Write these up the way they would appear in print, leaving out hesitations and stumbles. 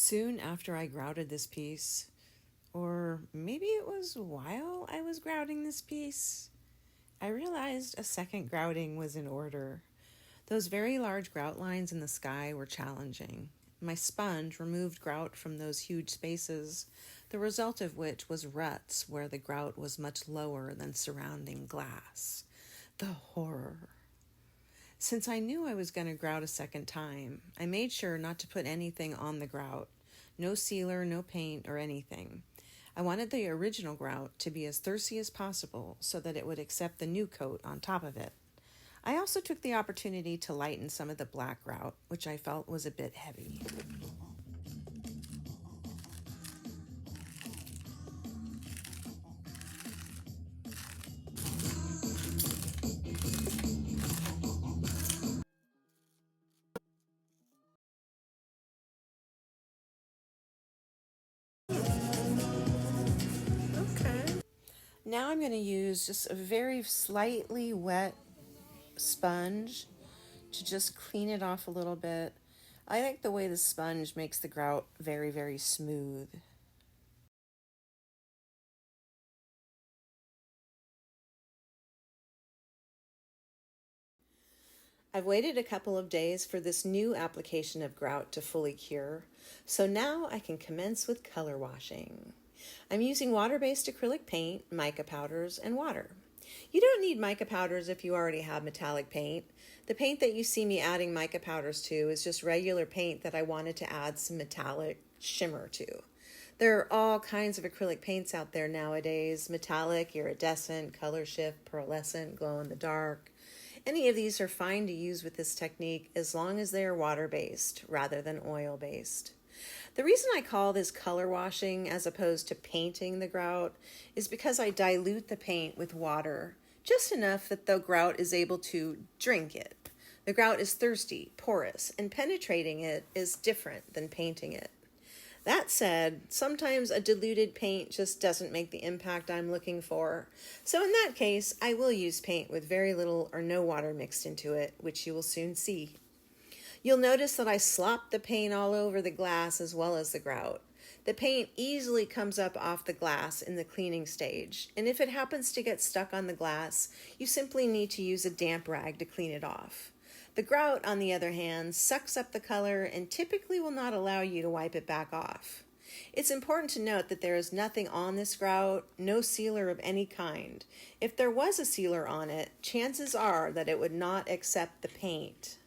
Soon after I grouted this piece, or maybe it was while I was grouting this piece, I realized a second grouting was in order. Those very large grout lines in the sky were challenging. My sponge removed grout from those huge spaces, the result of which was ruts where the grout was much lower than surrounding glass. The horror. Since I knew I was going to grout a second time, I made sure not to put anything on the grout. No sealer, no paint, or anything. I wanted the original grout to be as thirsty as possible so that it would accept the new coat on top of it. I also took the opportunity to lighten some of the black grout, which I felt was a bit heavy. Okay. Now I'm going to use just a very slightly wet sponge to just clean it off a little bit. I like the way the sponge makes the grout very, very smooth. I've waited a couple of days for this new application of grout to fully cure, so now I can commence with color washing. I'm using water-based acrylic paint, mica powders, and water. You don't need mica powders if you already have metallic paint. The paint that you see me adding mica powders to is just regular paint that I wanted to add some metallic shimmer to. There are all kinds of acrylic paints out there nowadays: metallic, iridescent, color shift, pearlescent, glow in the dark. Any of these are fine to use with this technique as long as they are water-based rather than oil-based. The reason I call this color washing as opposed to painting the grout is because I dilute the paint with water, just enough that the grout is able to drink it. The grout is thirsty, porous, and penetrating it is different than painting it. That said, sometimes a diluted paint just doesn't make the impact I'm looking for. So in that case, I will use paint with very little or no water mixed into it, which you will soon see. You'll notice that I slop the paint all over the glass as well as the grout. The paint easily comes up off the glass in the cleaning stage, and if it happens to get stuck on the glass, you simply need to use a damp rag to clean it off. The grout, on the other hand, sucks up the color and typically will not allow you to wipe it back off. It's important to note that there is nothing on this grout, no sealer of any kind. If there was a sealer on it, chances are that it would not accept the paint.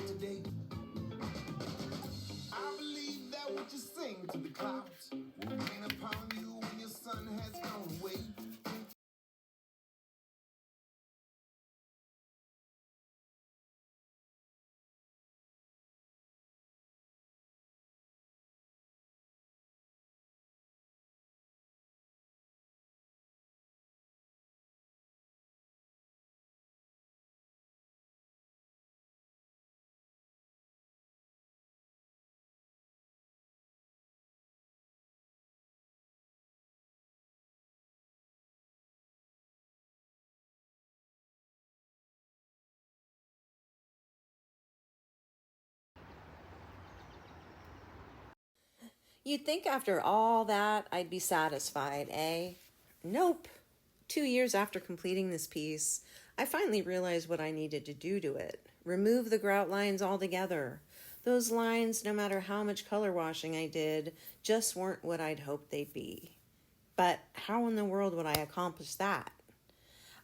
Today, I believe that what you sing to the clouds will rain upon you when your sun has gone away. You'd think after all that I'd be satisfied, eh? Nope. 2 years after completing this piece, I finally realized what I needed to do to it. Remove the grout lines altogether. Those lines, no matter how much color washing I did, just weren't what I'd hoped they'd be. But how in the world would I accomplish that?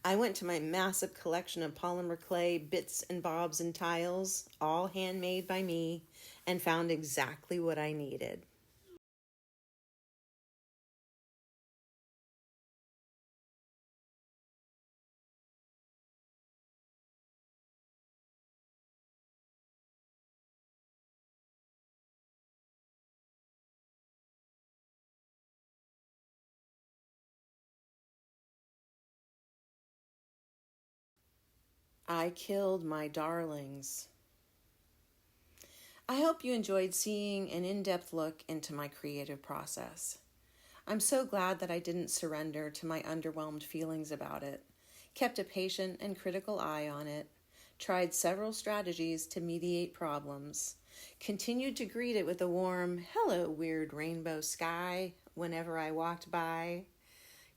I went to my massive collection of polymer clay bits and bobs and tiles, all handmade by me, and found exactly what I needed. I killed my darlings. I hope you enjoyed seeing an in-depth look into my creative process. I'm so glad that I didn't surrender to my underwhelmed feelings about it, kept a patient and critical eye on it, tried several strategies to mediate problems, continued to greet it with a warm, "Hello, weird rainbow sky," whenever I walked by,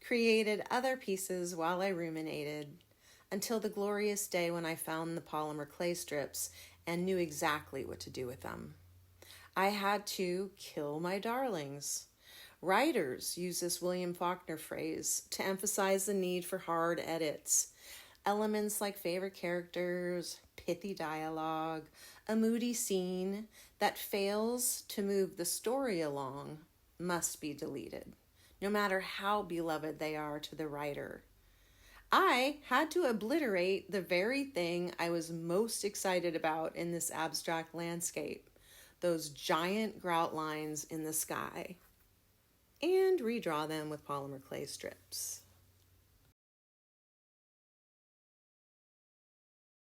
created other pieces while I ruminated, until the glorious day when I found the polymer clay strips and knew exactly what to do with them. I had to kill my darlings. Writers use this William Faulkner phrase to emphasize the need for hard edits. Elements like favorite characters, pithy dialogue, a moody scene that fails to move the story along must be deleted, no matter how beloved they are to the writer. I had to obliterate the very thing I was most excited about in this abstract landscape, those giant grout lines in the sky, and redraw them with polymer clay strips.